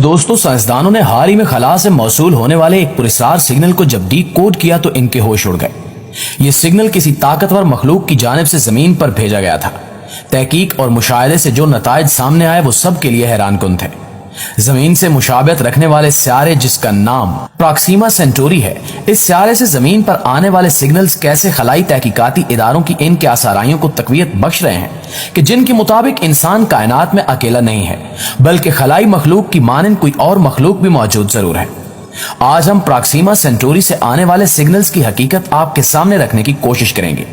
दोस्तों, साइंसदानों ने हाल ही में खला से मौसूल होने वाले एक पुरस्कार सिग्नल को जब डीकोड किया तो इनके होश उड़ गए। ये सिग्नल किसी ताकतवर मखलूक की जानिब से जमीन पर भेजा गया था। तहकीक और मुशाहिदे से जो नताइज सामने आए वो सबके लिए हैरानकुन थे। जमीन से मुशाबहत रखने वाले सियारे जिसका नाम प्रॉक्सिमा सेंटोरी है, इस सियारे से जमीन पर आने वाले सिग्नल्स कैसे खलाई तहकीकाती इदारों की इन आसाराइयों को तकवीत बख्श रहे हैं कि जिनके मुताबिक इंसान कायनात में अकेला नहीं है, बल्कि खलाई मखलूक की मानंद कोई और मखलूक भी मौजूद जरूर है। आज हम प्रॉक्सिमा सेंटोरी से आने वाले सिग्नल्स की हकीकत आपके सामने रखने की कोशिश करेंगे।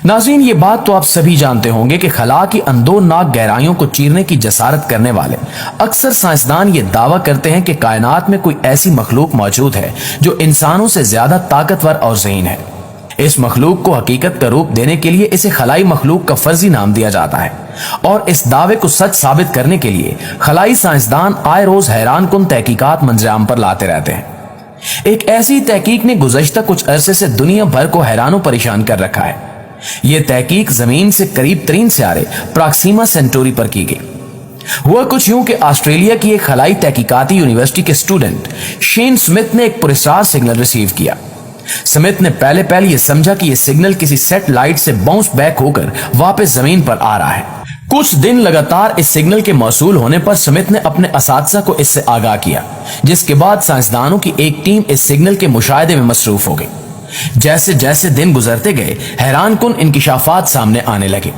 नाज़रीन, ये बात तो आप सभी जानते होंगे कि खला की अंदोनाक गहराइयों को चीरने की जसारत करने वाले अक्सर साइंसदान ये दावा करते हैं कि कायनात में कोई ऐसी मखलूक मौजूद है जो इंसानों से ज्यादा ताकतवर और ज़हीन है। इस मखलूक को हकीकत का रूप देने के लिए इसे खलाई मखलूक का फर्जी नाम दिया जाता है और इस दावे को सच साबित करने के लिए खलाई साइंसदान आए रोज हैरानकुन तहकीकात मंजराम पर लाते रहते हैं। एक ऐसी तहकीक ने गुज़श्ता कुछ अरसे से दुनिया भर को हैरान परेशान कर रखा है। यह तहकीक जमीन से करीब तरीन सियारे प्रॉक्सिमा सेंटोरी पर की गई। हुआ कुछ यूं कि ऑस्ट्रेलिया की एक खलाई तहकीकाती यूनिवर्सिटी के स्टूडेंट शेन स्मिथ ने एक पुरस्कार सिग्नल रिसीव किया। स्मिथ ने पहले यह समझा कि यह सिग्नल किसी सैटेलाइट से बाउंस बैक होकर वापस जमीन पर आ रहा है। कुछ दिन लगातार इस सिग्नल के मौसूल होने पर स्मिथ ने अपने असातिज़ा को इससे आगाह किया, जिसके बाद साइंसदानों की एक टीम इस सिग्नल के मुशाहिदे में मसरूफ हो गई। जैसे जैसे दिन गुजरते गए, हैरानकुन इंकिशाफात सामने आने लगे।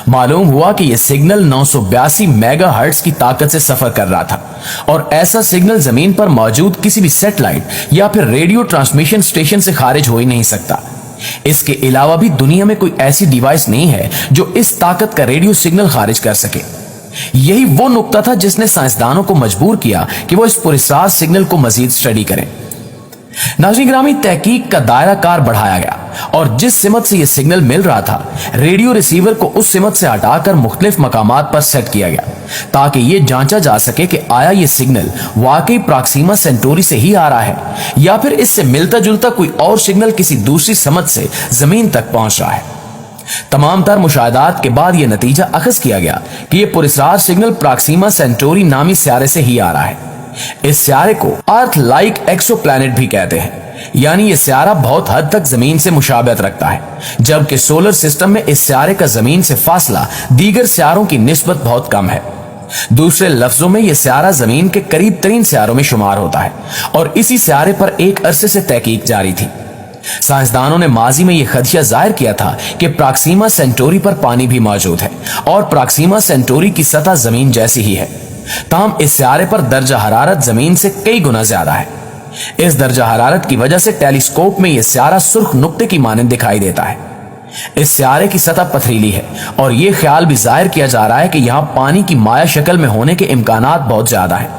मालूम हुआ कि यह सिग्नल 982 मेगाहर्ट्ज की ताकत से सफर कर रहा था और ऐसा सिग्नल जमीन पर मौजूद किसी भी सैटेलाइट या फिर रेडियो ट्रांसमिशन स्टेशन से खारिज हो ही नहीं सकता। इसके अलावा भी दुनिया में कोई ऐसी डिवाइस नहीं है जो इस ताकत का रेडियो सिग्नल खारिज कर सके। यही वो नुक्ता था जिसने साइंसदानों को मजबूर किया कि वो इस पुरस्कार सिग्नल को मजीद स्टडी करें। नाज़रीन ग्रामी, तहकीक का दायरा कार बढ़ाया गया और जिस सिमत से यह सिग्नल मिल रहा था, रेडियो रिसीवर को उस सिमत से हटाकर मुख्तलिफ मकामात पर सेट किया गया ताकि यह जांचा जा सके कि आया यह सिग्नल वाकई प्रॉक्सिमा सेंटोरी से ही आ रहा है या फिर इससे मिलता जुलता कोई और सिग्नल किसी दूसरी समत से जमीन तक पहुंच रहा है। तमाम तर मुशाहिदात के बाद यह नतीजा अखज़ किया गया कि यह पुरस्कार सिग्नल प्रॉक्सिमा सेंटोरी नामी सियारे से ही आ रहा है। इस सियारे को अर्थ लाइक एक्सोप्लैनेट भी कहते हैं, यानी यह सियारा बहुत हद तक जमीन से मुशाबहत रखता है, जबकि सोलर सिस्टम में इस सियारे का जमीन से फासला दीगर सियारों की निस्बत बहुत कम है। दूसरे लफ्जों में यह सियारा जमीन के करीब तरीन सियारों में शुमार होता है और इसी सियारे पर एक अरसे से तहकीक जारी थी। साइंसदानों ने माजी में यह खदशा जाहिर किया था कि प्रॉक्सिमा सेंटोरी पर पानी भी मौजूद है और प्रॉक्सिमा सेंटोरी की सतह जमीन जैसी ही है, ताहम इस सियारे पर दर्जा हरारत जमीन से कई गुना ज्यादा है। इस दर्जा हरारत की वजह से टेलीस्कोप में यह सियारा सुर्ख नुक्ते की मानंद दिखाई देता है। इस सियारे की सतह पथरीली है और यह ख्याल भी जाहिर किया जा रहा है कि यहां पानी की माया शक्ल में होने के इम्कानात बहुत ज्यादा है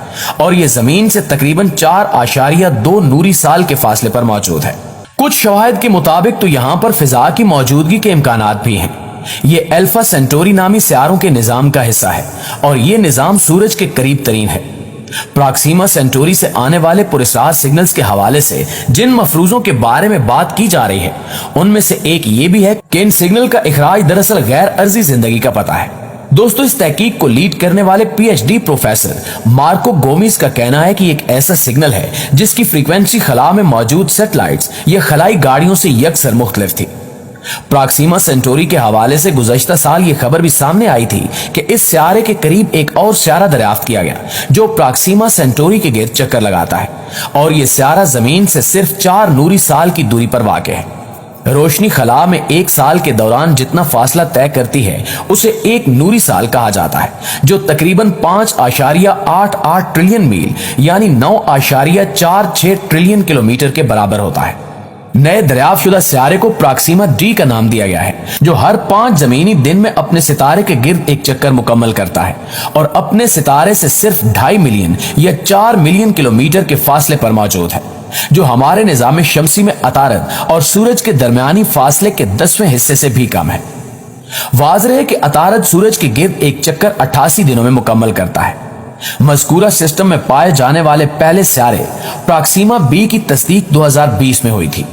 और यह जमीन से तकरीबन 4.2 नूरी साल के फासले पर मौजूद है। कुछ शवाहिद के मुताबिक तो यहां पर फिजा की मौजूदगी के इम्कानात भी हैं। ये अल्फा सेंटोरी नामी सियारों के निजाम का हिस्सा है और ये निजाम सूरज के करीब तरीन है। प्रॉक्सिमा सेंटोरी से आने वाले पुरस्कार सिग्नल्स के हवाले से जिन मफरूजों के बारे में बात की जा रही है, उनमें से एक ये भी है कि इन सिग्नल का इखराज दरअसल गैर अर्जी जिंदगी का पता है। दोस्तों, इस तहकीक को लीड करने वाले PhD प्रोफेसर मार्को गोमिस का कहना है कि एक ऐसा सिग्नल है जिसकी फ्रीक्वेंसी खला में मौजूद सैटेलाइट्स या खलाई गाड़ियों से यकसर मुख्तलिफ थी। प्रॉक्सिमा सेंटोरी के हवाले से गुज़श्ता साल ये खबर भी सामने आई थी कि इस सियारे के करीब एक और सियारा दरियाफ्त किया गया जो प्रॉक्सिमा सेंटोरी के गिर्द चक्कर लगाता है और यह सियारा जमीन से सिर्फ 4 नूरी साल की दूरी पर वाक़ है। रोशनी खला में एक साल के दौरान जितना फासला तय करती है उसे 1 नूरी साल कहा जाता है, जो तकरीबन 5.88 ट्रिलियन मील यानी 9.46 ट्रिलियन किलोमीटर के बराबर होता है। नए दरियाफ्त शुदा सियारे को प्रॉक्सिमा डी का नाम दिया गया है, जो हर 5 जमीनी दिन में अपने सितारे के गिर्द एक चक्कर मुकम्मल करता है और अपने सितारे से सिर्फ 2.5 मिलियन या 4 मिलियन किलोमीटर के फासले पर मौजूद है, जो हमारे निजाम शमसी में अतारद और सूरज के दरमियानी फासले के 10वें हिस्से से भी कम है। वाज़ेह है कि अतारद सूरज के गिर्द एक चक्कर 88 दिनों में मुकम्मल करता है। मज़कूरा सिस्टम में पाए जाने वाले पहले सियारे प्रॉक्सिमा बी की तस्दीक 2020 में हुई थी।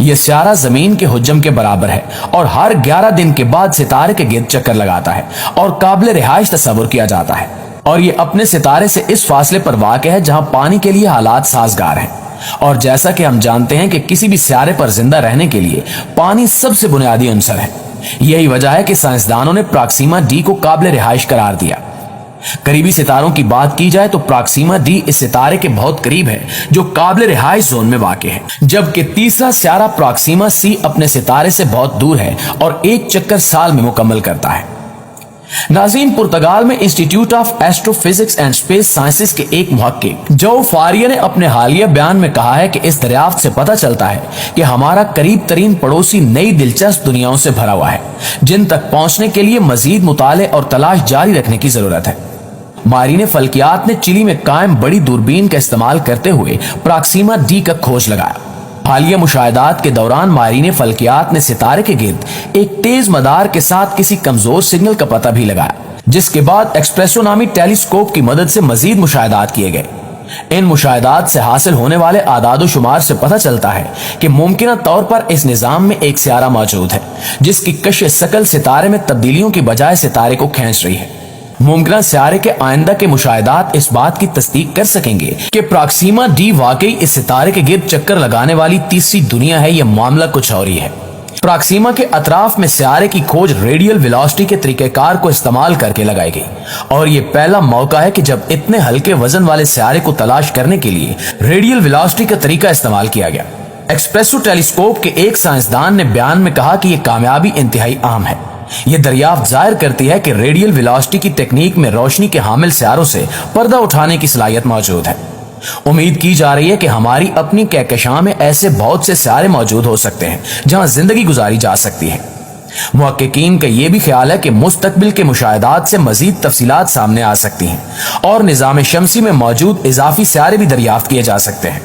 यह सियारा जमीन के हुज्जम के बराबर है और हर 11 दिन के बाद सितारे के गिर्द चक्कर लगाता है और काबिल रिहाइश तस्वुर किया जाता है। اور یہ اپنے ستارے سے اس فاصلے پر واقع ہے جہاں پانی کے لیے حالات سازگار ہیں، اور جیسا کہ ہم جانتے ہیں کہ کسی بھی سیارے پر زندہ رہنے کے لیے پانی سب سے بنیادی عنصر ہے۔ یہی وجہ ہے کہ سائنسدانوں نے پراکسیما ڈی کو قابل رہائش قرار دیا۔ قریبی ستاروں کی بات کی جائے تو پراکسیما ڈی اس ستارے کے بہت قریب ہے جو قابل رہائش زون میں واقع ہے، جبکہ تیسرا سیارہ پراکسیما سی اپنے ستارے سے بہت دور ہے اور ایک چکر سال میں مکمل کرتا ہے۔ ناظرین، پرتگال میں institute of astro physics and space sciences کے ایک محقق جو فاریا نے اپنے حالیہ بیان میں کہا ہے کہ اس دریافت سے پتہ چلتا ہے کہ ہمارا قریب ترین پڑوسی نئی دلچسپ دنیاؤں سے بھرا ہوا ہے جن تک پہنچنے کے لیے مزید مطالعے اور تلاش جاری رکھنے کی ضرورت ہے۔ ماہرین فلکیات نے چلی میں قائم بڑی دوربین کا استعمال کرتے ہوئے پراکسیما ڈی کا کھوج لگایا۔ حالیہ مشاہدات کے دوران ماہرین فلکیات نے ستارے کے گرد ایک تیز مدار کے ساتھ کسی کمزور سگنل کا پتہ بھی لگایا، جس کے بعد ایکسپریسو نامی ٹیلی اسکوپ کی مدد سے مزید مشاہدات کیے گئے۔ ان مشاہدات سے حاصل ہونے والے اعداد و شمار سے پتہ چلتا ہے کہ ممکنہ طور پر اس نظام میں ایک سیارہ موجود ہے جس کی کش ثقل ستارے میں تبدیلیوں کی بجائے ستارے کو کھینچ رہی ہے۔ ممکنہ سیارے کے آئندہ کے مشاہدات اس بات کی تصدیق کر سکیں گے کہ پراکسیما ڈی واقعی اس ستارے کے گرد چکر لگانے والی تیسری دنیا ہے یا معاملہ کچھ اور ہی ہے۔ پراکسیما کے اطراف میں سیارے کی کھوج ریڈیل ویلوسٹی کے طریقہ کار کو استعمال کر کے لگائی گئی، اور یہ پہلا موقع ہے کہ جب اتنے ہلکے وزن والے سیارے کو تلاش کرنے کے لیے ریڈیل ویلوسٹی کا طریقہ استعمال کیا گیا۔ ایکسپریسو ٹیلیسکوپ کے ایک سائنسدان نے بیان میں کہا کہ یہ کامیابی انتہائی عام ہے۔ یہ دریافت ظاہر کرتی ہے کہ ریڈیل ویلوسٹی کی تکنیک میں روشنی کے حامل سیاروں سے پردہ اٹھانے کی صلاحیت موجود ہے۔ امید کی جا رہی ہے کہ ہماری اپنی کہکشاں میں ایسے بہت سے سیارے موجود ہو سکتے ہیں جہاں زندگی گزاری جا سکتی ہے۔ محققین کا یہ بھی خیال ہے کہ مستقبل کے مشاہدات سے مزید تفصیلات سامنے آ سکتی ہیں اور نظام شمسی میں موجود اضافی سیارے بھی دریافت کیے جا سکتے ہیں۔